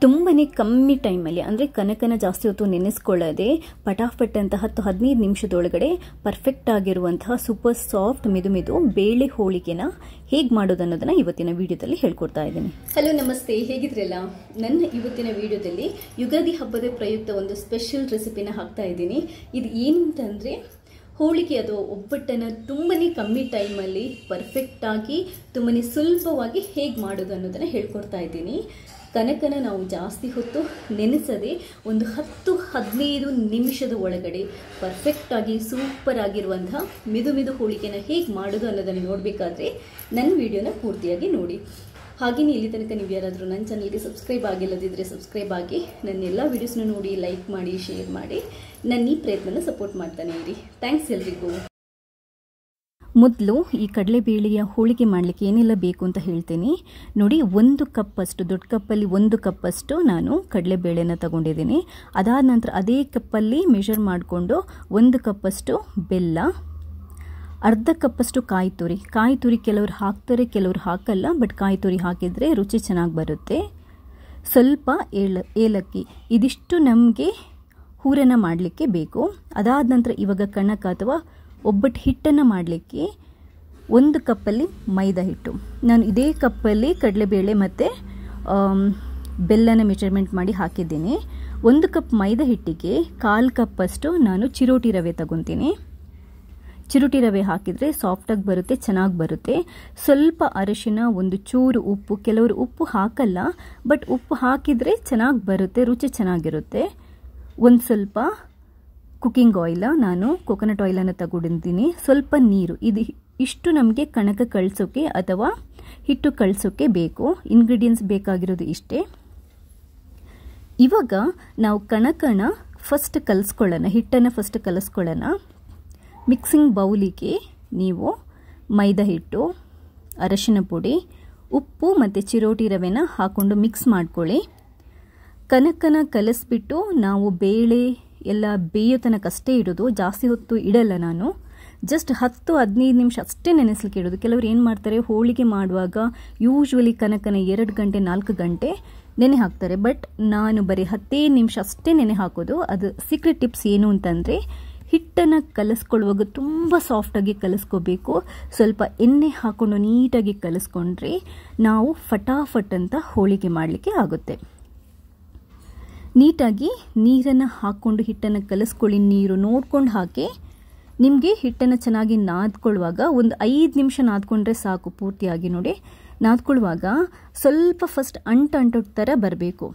ತುಂಬನೇ ಕಮ್ಮಿ ಟೈಮಲ್ಲಿ ಅಂದರೆ ಕನಕನ ಜಾಸ್ತಿ ಹೊತ್ತು ನೆನೆಸ್ಕೊಳ್ಳದೆ ಪಟಾಫಟ್ ಅಂತ 10-15 ನಿಮಿಷದೊಳಗಡೆ ಪರ್ಫೆಕ್ಟ್ ಆಗಿರುವಂತಹ ಸೂಪರ್ ಸಾಫ್ಟ್ ಮಿದು ಬೇಳೆ ಹೋಳಿಗೆನ ಹೇಗೆ ಮಾಡೋದು ಅನ್ನೋದನ್ನ ಇವತ್ತಿನ ವಿಡಿಯೋದಲ್ಲಿ ಹೇಳ್ಕೊಡ್ತಾ ಇದ್ದೀನಿ. ಹಲೋ ನಮಸ್ತೆ, ಹೇಗಿದ್ರಲ್ಲ? ನನ್ನ ಇವತ್ತಿನ ವಿಡಿಯೋದಲ್ಲಿ ಯುಗಾದಿ ಹಬ್ಬದ ಪ್ರಯುಕ್ತ ಒಂದು ಸ್ಪೆಷಲ್ ರೆಸಿಪಿನ ಹಾಕ್ತಾ ಇದ್ದೀನಿ. ಇದು ಏನು ಅಂತಂದರೆ ಹೋಳಿಗೆ ಅಥವಾ ಒಬ್ಬಟ್ಟನ್ನು ತುಂಬನೇ ಕಮ್ಮಿ ಟೈಮಲ್ಲಿ ಪರ್ಫೆಕ್ಟಾಗಿ ತುಂಬನೇ ಸುಲಭವಾಗಿ ಹೇಗೆ ಮಾಡೋದು ಅನ್ನೋದನ್ನು ಹೇಳ್ಕೊಡ್ತಾ ಇದ್ದೀನಿ. ಕನಕನ ನಾವು ಜಾಸ್ತಿ ಹೊತ್ತು ನೆನೆಸದೆ ಒಂದು 10-15 ನಿಮಿಷದ ಒಳಗಡೆ ಪರ್ಫೆಕ್ಟಾಗಿ ಸೂಪರ್ ಆಗಿರುವಂತಹ ಮಿದು ಹೋಳಿಗೆನ ಹೇಗೆ ಮಾಡೋದು ಅನ್ನೋದನ್ನು ನೋಡಬೇಕಾದ್ರೆ ನನ್ನ ವಿಡಿಯೋನ ಪೂರ್ತಿಯಾಗಿ ನೋಡಿ. ಹಾಗೆಯೇ ಇಲ್ಲಿ ತನಕ ನೀವು ಯಾರಾದರೂ ನನ್ನ ಚಾನಲ್ಗೆ ಸಬ್ಸ್ಕ್ರೈಬ್ ಆಗಿಲ್ಲದಿದ್ದರೆ ಸಬ್ಸ್ಕ್ರೈಬ್ ಆಗಿ ನನ್ನ ಎಲ್ಲ ವೀಡಿಯೋಸ್ನ ನೋಡಿ, ಲೈಕ್ ಮಾಡಿ, ಶೇರ್ ಮಾಡಿ ನನ್ನ ಈ ಪ್ರಯತ್ನನ ಸಪೋರ್ಟ್ ಮಾಡ್ತಾನೆ ಇರಿ. ಥ್ಯಾಂಕ್ಸ್ ಎಲ್ರಿಗೂ. ಮೊದಲು ಈ ಕಡಲೆಬೇಳೆಯ ಹೋಳಿಗೆ ಮಾಡಲಿಕ್ಕೆ ಏನೆಲ್ಲ ಬೇಕು ಅಂತ ಹೇಳ್ತೀನಿ ನೋಡಿ. 1 ಕಪ್ಪಷ್ಟು, ದೊಡ್ಡ ಕಪ್ಪಲ್ಲಿ 1 ಕಪ್ಪಷ್ಟು ನಾನು ಕಡಲೆಬೇಳೆನ ತಗೊಂಡಿದ್ದೀನಿ. ಅದಾದ ನಂತರ ಅದೇ ಕಪ್ಪಲ್ಲಿ ಮೆಷರ್ ಮಾಡಿಕೊಂಡು 1 ಕಪ್ಪಷ್ಟು ಬೆಲ್ಲ, ಅರ್ಧ ಕಪ್ಪಷ್ಟು ಕಾಯಿ ತುರಿ ಕೆಲವರು ಹಾಕ್ತಾರೆ, ಕೆಲವರು ಹಾಕಲ್ಲ. ಬಟ್ ಕಾಯಿ ತುರಿ ಹಾಕಿದರೆ ರುಚಿ ಚೆನ್ನಾಗಿ ಬರುತ್ತೆ. ಸ್ವಲ್ಪ ಏಲಕ್ಕಿ, ಇದಿಷ್ಟು ನಮಗೆ ಹೂರಣ ಮಾಡಲಿಕ್ಕೆ ಬೇಕು. ಅದಾದ ನಂತರ ಇವಾಗ ಕಣಕ ಅಥವಾ ಒಬ್ಬಟ್ಟು ಹಿಟ್ಟನ್ನು ಮಾಡಲಿಕ್ಕೆ 1 ಕಪ್ಪಲ್ಲಿ ಮೈದಾ ಹಿಟ್ಟು. ನಾನು ಇದೇ ಕಪ್ಪಲ್ಲಿ ಕಡಲೆಬೇಳೆ ಮತ್ತು ಬೆಲ್ಲನ ಮೆಜರ್ಮೆಂಟ್ ಮಾಡಿ ಹಾಕಿದ್ದೀನಿ. 1 ಕಪ್ ಮೈದಾ ಹಿಟ್ಟಿಗೆ 1/4 ಕಪ್ಪಷ್ಟು ನಾನು ಚಿರೋಟಿ ರವೆ ತಗೊತೀನಿ. ಚಿರೋಟಿ ರವೆ ಹಾಕಿದರೆ ಸಾಫ್ಟಾಗಿ ಬರುತ್ತೆ, ಚೆನ್ನಾಗಿ ಬರುತ್ತೆ. ಸ್ವಲ್ಪ ಅರಿಶಿನ, ಒಂದು ಚೂರು ಉಪ್ಪು, ಕೆಲವರು ಉಪ್ಪು ಹಾಕಲ್ಲ, ಬಟ್ ಉಪ್ಪು ಹಾಕಿದರೆ ಚೆನ್ನಾಗಿ ಬರುತ್ತೆ, ರುಚಿ ಚೆನ್ನಾಗಿರುತ್ತೆ. ಒಂದು ಸ್ವಲ್ಪ ಕುಕ್ಕಿಂಗ್ ಆಯಿಲ್, ನಾನು ಕೊಕೊನಟ್ ಆಯಿಲನ್ನು ತಗೊಂಡಿದ್ದೀನಿ. ಸ್ವಲ್ಪ ನೀರು. ಇಷ್ಟು ನಮಗೆ ಕಣಕ ಕಳಿಸೋಕೆ ಅಥವಾ ಹಿಟ್ಟು ಕಳಿಸೋಕೆ ಬೇಕು. ಇಂಗ್ರೀಡಿಯೆಂಟ್ಸ್ ಬೇಕಾಗಿರೋದು ಇಷ್ಟೇ. ಇವಾಗ ನಾವು ಕಣಕನ ಫಸ್ಟ್ ಕಲಿಸ್ಕೊಳ್ಳೋಣ, ಹಿಟ್ಟನ್ನು ಫಸ್ಟ್ ಕಲಿಸ್ಕೊಳ್ಳೋಣ. ಮಿಕ್ಸಿಂಗ್ ಬೌಲಿಗೆ ನೀವು ಮೈದಾ ಹಿಟ್ಟು, ಅರಶಿನ ಪುಡಿ, ಉಪ್ಪು ಮತ್ತು ಚಿರೋಟಿ ರವೆನ ಹಾಕ್ಕೊಂಡು ಮಿಕ್ಸ್ ಮಾಡ್ಕೊಳ್ಳಿ. ಕನಕನ ಕಲಿಸ್ಬಿಟ್ಟು ನಾವು ಬೇಳೆ ಎಲ್ಲ ಬೇಯೋ ತನಕಷ್ಟೇ ಇಡೋದು, ಜಾಸ್ತಿ ಹೊತ್ತು ಇಡಲ್ಲ ನಾನು. ಜಸ್ಟ್ 10-15 ನಿಮಿಷ ಅಷ್ಟೇ ನೆನೆಸ್ಲಿಕ್ಕೆ ಇಡೋದು. ಕೆಲವರು ಏನು ಮಾಡ್ತಾರೆ, ಹೋಳಿಗೆ ಮಾಡುವಾಗ ಯೂಶ್ವಲಿ ಕನಕನ 2 ಗಂಟೆ 4 ಗಂಟೆ ನೆನೆ ಹಾಕ್ತಾರೆ. ಬಟ್ ನಾನು ಬರೀ 15 ನಿಮಿಷ ಅಷ್ಟೇ ನೆನೆ ಹಾಕೋದು. ಅದು ಸೀಕ್ರೆಟ್ ಟಿಪ್ಸ್ ಏನು ಅಂತಂದರೆ, ಹಿಟ್ಟನ್ನು ಕಲಿಸ್ಕೊಳ್ಳುವಾಗ ತುಂಬ ಸಾಫ್ಟಾಗಿ ಕಲಿಸ್ಕೋಬೇಕು. ಸ್ವಲ್ಪ ಎಣ್ಣೆ ಹಾಕ್ಕೊಂಡು ನೀಟಾಗಿ ಕಲಿಸ್ಕೊಂಡ್ರೆ ನಾವು ಫಟಾಫಟ್ ಅಂತ ಹೋಳಿಗೆ ಮಾಡಲಿಕ್ಕೆ ಆಗುತ್ತೆ. ನೀಟಾಗಿ ನೀರನ್ನು ಹಾಕ್ಕೊಂಡು ಹಿಟ್ಟನ್ನು ಕಲಿಸ್ಕೊಳ್ಳಿ. ನೀರು ನೋಡ್ಕೊಂಡು ಹಾಕಿ. ನಿಮಗೆ ಹಿಟ್ಟನ್ನು ಚೆನ್ನಾಗಿ ನಾದ್ಕೊಳ್ಳುವಾಗ ಒಂದು 5 ನಿಮಿಷ ನಾದ್ಕೊಂಡ್ರೆ ಸಾಕು ಪೂರ್ತಿಯಾಗಿ. ನೋಡಿ, ನಾದ್ಕೊಳ್ಳುವಾಗ ಸ್ವಲ್ಪ ಫಸ್ಟ್ ಅಂಟು ಥರ ಬರಬೇಕು.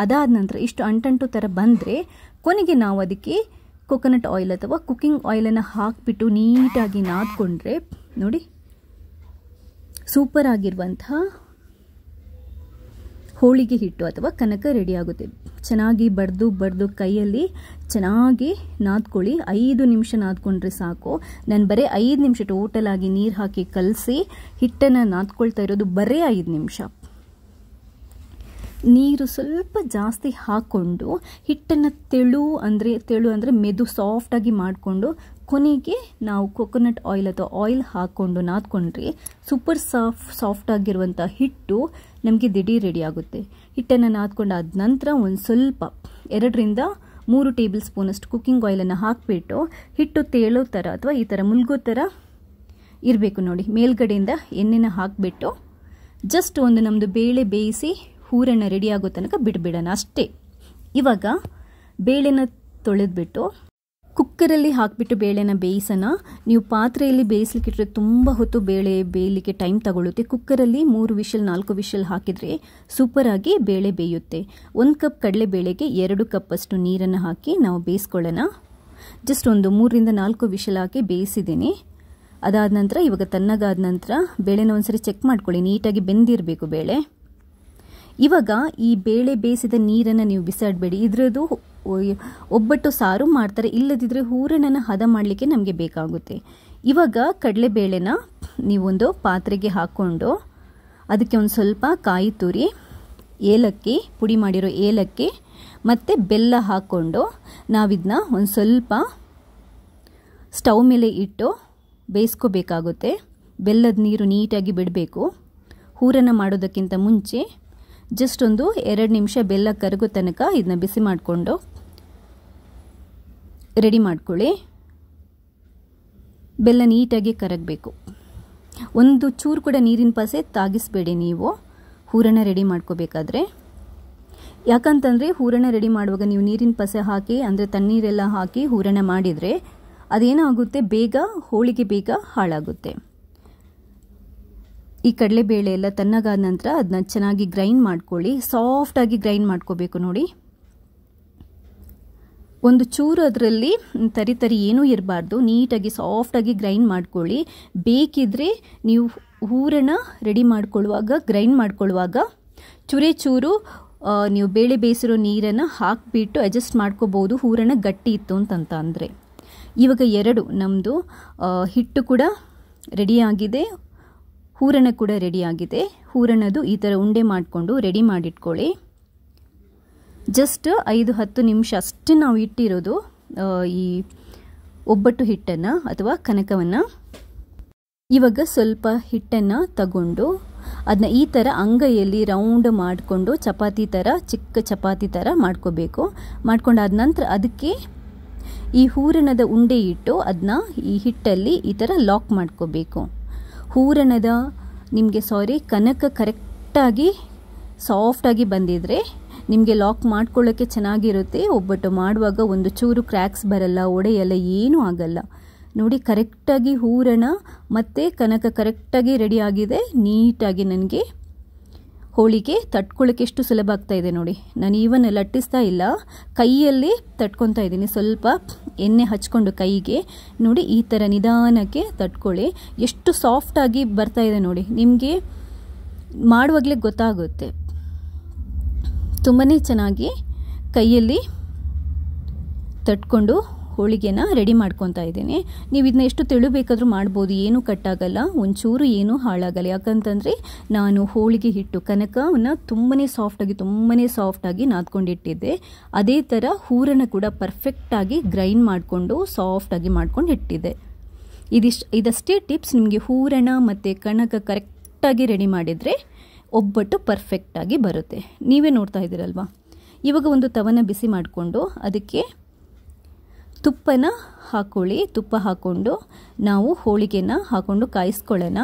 ಅದಾದ ನಂತರ ಇಷ್ಟು ಅಂಟು ಥರ ಬಂದರೆ ಕೊನೆಗೆ ನಾವು ಅದಕ್ಕೆ ಕೊಕೊನಟ್ ಆಯಿಲ್ ಅಥವಾ ಕುಕ್ಕಿಂಗ್ ಆಯಿಲನ್ನು ಹಾಕಿಬಿಟ್ಟು ನೀಟಾಗಿ ನಾದ್ಕೊಂಡ್ರೆ ನೋಡಿ ಸೂಪರ್ ಆಗಿರುವಂತಹ ಹೋಳಿಗೆ ಹಿಟ್ಟು ಅಥವಾ ಕನಕ ರೆಡಿ ಆಗುತ್ತೆ. ಚೆನ್ನಾಗಿ ಬಡ್ದು ಕೈಯಲ್ಲಿ ಚೆನ್ನಾಗಿ ನಾದ್ಕೊಳ್ಳಿ. 5 ನಿಮಿಷ ನಾದ್ಕೊಂಡ್ರೆ ಸಾಕು. ನಾನು ಬರೀ 5 ನಿಮಿಷ ಟೋಟಲ್ ಆಗಿ ನೀರು ಹಾಕಿ ಕಲಸಿ ಹಿಟ್ಟನ್ನು ನಾದ್ಕೊಳ್ತಾ ಇರೋದು ಬರೀ 5 ನಿಮಿಷ. ನೀರು ಸ್ವಲ್ಪ ಜಾಸ್ತಿ ಹಾಕ್ಕೊಂಡು ಹಿಟ್ಟನ್ನು ತೆಳು ಅಂದರೆ ಮೆದು ಸಾಫ್ಟಾಗಿ ಮಾಡಿಕೊಂಡು ಕೊನೆಗೆ ನಾವು ಕೊಕೊನಟ್ ಆಯಿಲ್ ಅಥವಾ ಆಯಿಲ್ ಹಾಕ್ಕೊಂಡು ನಾದ್ಕೊಂಡ್ರೆ ಸೂಪರ್ ಸಾಫ್ಟ್ ಆಗಿರುವಂಥ ಹಿಟ್ಟು ನಮಗೆ ದಿಢೀರ್ ರೆಡಿ ಆಗುತ್ತೆ. ಹಿಟ್ಟನ್ನು ನಾದ್ಕೊಂಡಾದ ನಂತರ ಒಂದು ಸ್ವಲ್ಪ 2-3 ಟೇಬಲ್ ಸ್ಪೂನಷ್ಟು ಕುಕ್ಕಿಂಗ್ ಆಯಿಲನ್ನು ಹಾಕಿಬಿಟ್ಟು ಹಿಟ್ಟು ತೇಳೋ ಥರ ಅಥವಾ ಈ ಥರ ಮುಲ್ಗೋ ಥರ ಇರಬೇಕು. ನೋಡಿ, ಮೇಲ್ಗಡೆಯಿಂದ ಎಣ್ಣೆನ ಹಾಕಿಬಿಟ್ಟು ಜಸ್ಟ್ ಒಂದು ನಮ್ಮದು ಬೇಳೆ ಬೇಯಿಸಿ ಹೂರಣ ರೆಡಿ ಆಗೋ ತನಕ ಬಿಡಬೇಡೋಣ ಅಷ್ಟೇ. ಇವಾಗ ಬೇಳೆನ ತೊಳೆದ್ಬಿಟ್ಟು ಕುಕ್ಕರಲ್ಲಿ ಹಾಕಿಬಿಟ್ಟು ಬೇಳೆನ ಬೇಯಿಸೋಣ. ನೀವು ಪಾತ್ರೆಯಲ್ಲಿ ಬೇಯಿಸ್ಲಿಕ್ಕಿಟ್ರೆ ತುಂಬ ಹೊತ್ತು ಬೇಳೆ ಬೇಯಲಿಕ್ಕೆ ಟೈಮ್ ತಗೊಳ್ಳುತ್ತೆ. ಕುಕ್ಕರಲ್ಲಿ 3 ವಿಷಲ್ 4 ವಿಷಲ್ ಹಾಕಿದರೆ ಸೂಪರಾಗಿ ಬೇಳೆ ಬೇಯುತ್ತೆ. 1 ಕಪ್ ಕಡಲೆಬೇಳೆಗೆ 2 ಕಪ್ಪಷ್ಟು ನೀರನ್ನು ಹಾಕಿ ನಾವು ಬೇಯಿಸ್ಕೊಳ್ಳೋಣ. ಜಸ್ಟ್ ಒಂದು 3-4 ವಿಷಲ್ ಹಾಕಿ ಬೇಯಿಸಿದ್ದೀನಿ. ಅದಾದ ನಂತರ ಇವಾಗ ತಣ್ಣಗಾದ ನಂತರ ಬೇಳೆನ ಒಂದ್ಸರಿ ಚೆಕ್ ಮಾಡ್ಕೊಳ್ಳಿ, ನೀಟಾಗಿ ಬೆಂದಿರಬೇಕು ಬೇಳೆ. ಇವಾಗ ಈ ಬೇಳೆ ಬೇಯಿಸಿದ ನೀರನ್ನು ನೀವು ಬಿಸಾಡಬೇಡಿ. ಇದರದ್ದು ಒಬ್ಬಟ್ಟು ಸಾರು ಮಾಡ್ತಾರೆ, ಇಲ್ಲದಿದ್ದರೆ ಹೂರಣನ ಹದ ಮಾಡಲಿಕ್ಕೆ ನಮಗೆ ಬೇಕಾಗುತ್ತೆ. ಇವಾಗ ಕಡಲೆಬೇಳೆನ ನೀವೊಂದು ಪಾತ್ರೆಗೆ ಹಾಕ್ಕೊಂಡು ಅದಕ್ಕೆ ಒಂದು ಸ್ವಲ್ಪ ಕಾಯಿ ತುರಿ, ಏಲಕ್ಕಿ, ಪುಡಿ ಮಾಡಿರೋ ಏಲಕ್ಕಿ ಮತ್ತು ಬೆಲ್ಲ ಹಾಕ್ಕೊಂಡು ನಾವಿದನ್ನ ಒಂದು ಸ್ವಲ್ಪ ಸ್ಟವ್ ಮೇಲೆ ಇಟ್ಟು ಬೇಯಿಸ್ಕೋಬೇಕಾಗುತ್ತೆ. ಬೆಲ್ಲದ ನೀರು ನೀಟಾಗಿ ಬಿಡಬೇಕು. ಹೂರಣ ಮಾಡೋದಕ್ಕಿಂತ ಮುಂಚೆ ಜಸ್ಟ್ ಒಂದು 2 ನಿಮಿಷ ಬೆಲ್ಲ ಕರಗೋ ತನಕ ಇದನ್ನ ಬಿಸಿ ಮಾಡಿಕೊಂಡು ರೆಡಿ ಮಾಡ್ಕೊಳ್ಳಿ. ಬೆಲ್ಲ ನೀಟಾಗಿ ಕರಗಬೇಕು. ಒಂದು ಚೂರು ಕೂಡ ನೀರಿನ ಪಸೆ ತಾಗಿಸಬೇಡಿ ನೀವು ಹೂರಣ ರೆಡಿ ಮಾಡ್ಕೋಬೇಕಾದ್ರೆ. ಯಾಕಂತಂದರೆ ಹೂರಣ ರೆಡಿ ಮಾಡುವಾಗ ನೀವು ನೀರಿನ ಪಸೆ ಹಾಕಿ ಅಂದರೆ ತಣ್ಣೀರೆಲ್ಲ ಹಾಕಿ ಹೂರಣ ಮಾಡಿದರೆ ಅದೇನಾಗುತ್ತೆ, ಬೇಗ ಹೋಳಿಗೆ ಬೇಗ ಹಾಳಾಗುತ್ತೆ. ಈ ಕಡಲೆಬೇಳೆ ಎಲ್ಲ ತಣ್ಣಗಾದ ನಂತರ ಅದನ್ನ ಚೆನ್ನಾಗಿ ಗ್ರೈಂಡ್ ಮಾಡ್ಕೊಳ್ಳಿ. ಸಾಫ್ಟಾಗಿ ಗ್ರೈಂಡ್ ಮಾಡ್ಕೋಬೇಕು ನೋಡಿ. ಒಂದು ಚೂರು ಅದರಲ್ಲಿ ತರಿ ತರಿ ಏನೂ ಇರಬಾರ್ದು, ನೀಟಾಗಿ ಸಾಫ್ಟಾಗಿ ಗ್ರೈಂಡ್ ಮಾಡ್ಕೊಳ್ಳಿ. ಬೇಕಿದ್ರೆ ನೀವು ಹೂರಣ ರೆಡಿ ಮಾಡ್ಕೊಳ್ಳುವಾಗ ಗ್ರೈಂಡ್ ಮಾಡ್ಕೊಳ್ಳುವಾಗ ಚೂರು ನೀವು ಬೇಳೆ ಬೇಯಿಸಿರೋ ನೀರನ್ನು ಹಾಕಿಬಿಟ್ಟು ಅಡ್ಜಸ್ಟ್ ಮಾಡ್ಕೋಬೋದು, ಹೂರಣ ಗಟ್ಟಿ ಇತ್ತು ಅಂತಂತ ಅಂದರೆ. ಇವಾಗ 2 ನಮ್ಮದು ಹಿಟ್ಟು ಕೂಡ ರೆಡಿಯಾಗಿದೆ, ಹೂರಣ ಕೂಡ ರೆಡಿಯಾಗಿದೆ. ಹೂರಣದು ಈ ಥರ ಉಂಡೆ ಮಾಡಿಕೊಂಡು ರೆಡಿ ಮಾಡಿಟ್ಕೊಳ್ಳಿ. ಜಸ್ಟ್ 5-10 ನಿಮಿಷ ಅಷ್ಟೇ ನಾವು ಇಟ್ಟಿರೋದು ಈ ಒಬ್ಬಟ್ಟು ಹಿಟ್ಟನ್ನು ಅಥವಾ ಕನಕವನ್ನು. ಇವಾಗ ಸ್ವಲ್ಪ ಹಿಟ್ಟನ್ನು ತಗೊಂಡು ಅದನ್ನ ಈ ಥರ ಅಂಗೈಯಲ್ಲಿ ರೌಂಡ್ ಮಾಡಿಕೊಂಡು ಚಪಾತಿ ಥರ, ಚಿಕ್ಕ ಚಪಾತಿ ಥರ ಮಾಡ್ಕೋಬೇಕು. ಮಾಡ್ಕೊಂಡಾದ ನಂತರ ಅದಕ್ಕೆ ಈ ಹೂರಣದ ಉಂಡೆ ಇಟ್ಟು ಅದನ್ನ ಈ ಹಿಟ್ಟಲ್ಲಿ ಈ ಥರ ಲಾಕ್ ಮಾಡ್ಕೋಬೇಕು. ಹೂರಣದ ಕನಕ ಕರೆಕ್ಟಾಗಿ ಸಾಫ್ಟಾಗಿ ಬಂದಿದ್ರೆ ನಿಮಗೆ ಲಾಕ್ ಮಾಡ್ಕೊಳ್ಳೋಕ್ಕೆ ಚೆನ್ನಾಗಿರುತ್ತೆ. ಒಬ್ಬಟ್ಟು ಮಾಡುವಾಗ ಒಂದು ಚೂರು ಕ್ರ್ಯಾಕ್ಸ್ ಬರಲ್ಲ, ಒಡೆಯಲ್ಲ, ಏನೂ ಆಗಲ್ಲ. ನೋಡಿ, ಕರೆಕ್ಟಾಗಿ ಹೂರಣ ಮತ್ತು ಕನಕ ಕರೆಕ್ಟಾಗಿ ರೆಡಿ ಆಗಿದೆ. ನೀಟಾಗಿ ನನಗೆ ಹೋಳಿಗೆ ತಟ್ಕೊಳ್ಳೋಕ್ಕೆ ಎಷ್ಟು ಸುಲಭ ಆಗ್ತಾ ಇದೆ ನೋಡಿ. ನಾನು ಈವನ್ ಲಟ್ಟಿಸ್ತಾ ಇಲ್ಲ, ಕೈಯಲ್ಲಿ ತಟ್ಕೊತಾ ಇದ್ದೀನಿ. ಸ್ವಲ್ಪ ಎಣ್ಣೆ ಹಚ್ಕೊಂಡು ಕೈಗೆ ನೋಡಿ, ಈ ಥರ ನಿಧಾನಕ್ಕೆ ತಟ್ಕೊಳ್ಳಿ. ಎಷ್ಟು ಸಾಫ್ಟಾಗಿ ಬರ್ತಾ ಇದೆ ನೋಡಿ, ನಿಮಗೆ ಮಾಡುವಾಗಲೇ ಗೊತ್ತಾಗುತ್ತೆ. ತುಂಬಾ ಚೆನ್ನಾಗಿ ಕೈಯಲ್ಲಿ ತಟ್ಕೊಂಡು ಹೋಳಿಗೆನ ರೆಡಿ ಮಾಡ್ಕೊತಾ ಇದ್ದೀನಿ. ನೀವು ಇದನ್ನ ಎಷ್ಟು ತೆಳು ಬೇಕಾದರೂ ಮಾಡ್ಬೋದು, ಏನೂ ಕಟ್ಟಾಗಲ್ಲ, ಒಂಚೂರು ಏನೂ ಹಾಳಾಗಲ್ಲ. ಯಾಕಂತಂದರೆ ನಾನು ಹೋಳಿಗೆ ಹಿಟ್ಟು ಕನಕವನ್ನು ತುಂಬಾ ಸಾಫ್ಟಾಗಿ ನಾದ್ಕೊಂಡಿಟ್ಟಿದ್ದೆ. ಅದೇ ಥರ ಹೂರಣ ಕೂಡ ಪರ್ಫೆಕ್ಟಾಗಿ ಗ್ರೈಂಡ್ ಮಾಡಿಕೊಂಡು ಸಾಫ್ಟಾಗಿ ಮಾಡ್ಕೊಂಡು ಇಟ್ಟಿದ್ದೆ. ಇದಷ್ಟೇ ಟಿಪ್ಸ್. ನಿಮಗೆ ಹೂರಣ ಮತ್ತು ಕನಕ ಕರೆಕ್ಟಾಗಿ ರೆಡಿ ಮಾಡಿದರೆ ಒಬ್ಬಟ್ಟು ಪರ್ಫೆಕ್ಟಾಗಿ ಬರುತ್ತೆ. ನೀವೇ ನೋಡ್ತಾ ಇದ್ದೀರಲ್ವಾ. ಇವಾಗ ಒಂದು ತವನ ಬಿಸಿ ಮಾಡಿಕೊಂಡು ಅದಕ್ಕೆ ತುಪ್ಪನ ಹಾಕ್ಕೊಳ್ಳಿ. ತುಪ್ಪ ಹಾಕ್ಕೊಂಡು ನಾವು ಹೋಳಿಗೆನ ಹಾಕ್ಕೊಂಡು ಕಾಯಿಸ್ಕೊಳ್ಳೋಣ.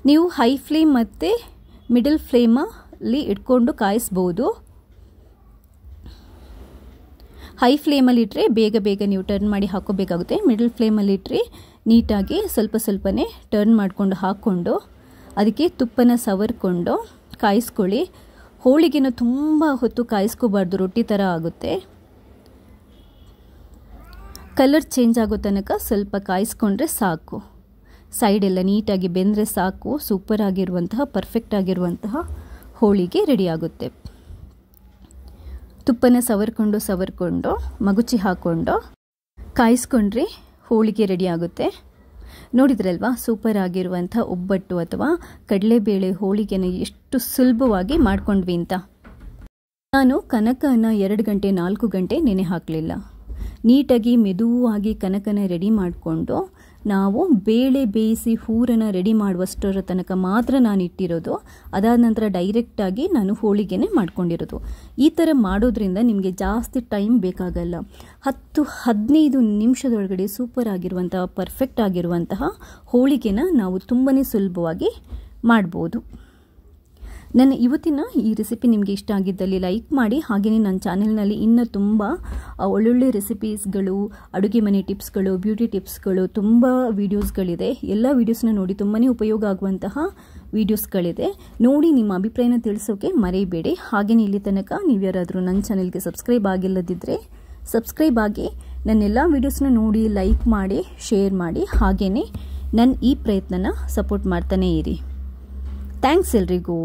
ನೀವು ಹೈ ಫ್ಲೇಮ್ ಮತ್ತು ಮಿಡಲ್ ಫ್ಲೇಮಲ್ಲಿ ಇಟ್ಕೊಂಡು ಕಾಯಿಸ್ಬೋದು. ಹೈ ಫ್ಲೇಮಲ್ಲಿ ಇಟ್ಟರೆ ಬೇಗ ನೀವು ಟರ್ನ್ ಮಾಡಿ ಹಾಕೋಬೇಕಾಗುತ್ತೆ. ಮಿಡಲ್ ಫ್ಲೇಮಲ್ಲಿ ಇಟ್ಟರೆ ನೀಟಾಗಿ ಸ್ವಲ್ಪನೇ ಟರ್ನ್ ಮಾಡಿಕೊಂಡು ಹಾಕ್ಕೊಂಡು ಅದಕ್ಕೆ ತುಪ್ಪನ ಸವರ್ಕೊಂಡು ಕಾಯಿಸ್ಕೊಳ್ಳಿ. ಹೋಳಿಗೆನ ತುಂಬ ಹೊತ್ತು ಕಾಯಿಸ್ಕೋಬಾರ್ದು, ರೊಟ್ಟಿ ಥರ ಆಗುತ್ತೆ. ಕಲರ್ ಚೇಂಜ್ ಆಗೋ ತನಕ ಸ್ವಲ್ಪ ಕಾಯಿಸ್ಕೊಂಡ್ರೆ ಸಾಕು. ಸೈಡೆಲ್ಲ ನೀಟಾಗಿ ಬೆಂದರೆ ಸಾಕು. ಸೂಪರ್ ಆಗಿರುವಂತಹ ಪರ್ಫೆಕ್ಟ್ ಆಗಿರುವಂತಹ ಹೋಳಿಗೆ ರೆಡಿ ಆಗುತ್ತೆ. ತುಪ್ಪನ ಸವರ್ಕೊಂಡು ಮಗುಚಿ ಹಾಕ್ಕೊಂಡು ಕಾಯಿಸ್ಕೊಂಡ್ರೆ ಹೋಳಿಗೆ ರೆಡಿ ಆಗುತ್ತೆ. ನೋಡಿದ್ರಲ್ವಾ, ಸೂಪರ್ ಆಗಿರುವಂಥ ಒಬ್ಬಟ್ಟು ಅಥವಾ ಕಡಲೆಬೇಳೆ ಹೋಳಿಗೆನ ಎಷ್ಟು ಸುಲಭವಾಗಿ ಮಾಡ್ಕೊಂಡ್ವಿ ಅಂತ. ನಾನು ಕನಕನ 2 ಗಂಟೆ 4 ಗಂಟೆ ನೆನೆ ಹಾಕಲಿಲ್ಲ. ನೀಟಾಗಿ ಮೆದುವಾಗಿ ಕನಕನ ರೆಡಿ ಮಾಡಿಕೊಂಡು ನಾವು ಬೇಳೆ ಬೇಯಿಸಿ ಹೂರಣ ರೆಡಿ ಮಾಡುವಷ್ಟರ ತನಕ ಮಾತ್ರ ನಾನು ಇಟ್ಟಿರೋದು. ಅದಾದ ನಂತರ ಡೈರೆಕ್ಟಾಗಿ ನಾನು ಹೋಳಿಗೆನೇ ಮಾಡ್ಕೊಂಡಿರೋದು. ಈ ಥರ ಮಾಡೋದ್ರಿಂದ ನಿಮಗೆ ಜಾಸ್ತಿ ಟೈಮ್ ಬೇಕಾಗಲ್ಲ. 10-15 ನಿಮಿಷದೊಳಗಡೆ ಸೂಪರ್ ಆಗಿರುವಂತಹ ಪರ್ಫೆಕ್ಟ್ ಆಗಿರುವಂತಹ ಹೋಳಿಗೆನ ನಾವು ತುಂಬಾ ಸುಲಭವಾಗಿ ಮಾಡ್ಬೋದು. ನನ್ನ ಇವತ್ತಿನ ಈ ರೆಸಿಪಿ ನಿಮಗೆ ಇಷ್ಟ ಆಗಿದ್ದಲ್ಲಿ ಲೈಕ್ ಮಾಡಿ. ಹಾಗೆಯೇ ನನ್ನ ಚಾನೆಲ್ನಲ್ಲಿ ಇನ್ನೂ ತುಂಬ ಒಳ್ಳೊಳ್ಳೆ ರೆಸಿಪೀಸ್ಗಳು, ಅಡುಗೆ ಮನೆ ಟಿಪ್ಸ್ಗಳು, ಬ್ಯೂಟಿ ಟಿಪ್ಸ್ಗಳು ತುಂಬ ವೀಡಿಯೋಸ್ಗಳಿದೆ. ಎಲ್ಲ ವೀಡಿಯೋಸ್ನ ನೋಡಿ ತುಂಬಾ ಉಪಯೋಗ ಆಗುವಂತಹ ವೀಡಿಯೋಸ್ಗಳಿದೆ. ನೋಡಿ ನಿಮ್ಮ ಅಭಿಪ್ರಾಯನ ತಿಳಿಸೋಕೆ ಮರೆಯಬೇಡಿ. ಹಾಗೆಯೇ ಇಲ್ಲಿ ತನಕ ನೀವು ಯಾರಾದರೂ ನನ್ನ ಚಾನೆಲ್ಗೆ ಸಬ್ಸ್ಕ್ರೈಬ್ ಆಗಿಲ್ಲದಿದ್ದರೆ ಸಬ್ಸ್ಕ್ರೈಬ್ ಆಗಿ ನನ್ನೆಲ್ಲ ವೀಡಿಯೋಸ್ನ ನೋಡಿ ಲೈಕ್ ಮಾಡಿ, ಶೇರ್ ಮಾಡಿ. ಹಾಗೆಯೇ ನನ್ನ ಈ ಪ್ರಯತ್ನನ ಸಪೋರ್ಟ್ ಮಾಡ್ತಾನೇ ಇರಿ. ಥ್ಯಾಂಕ್ಸ್ ಎಲ್ರಿಗೂ.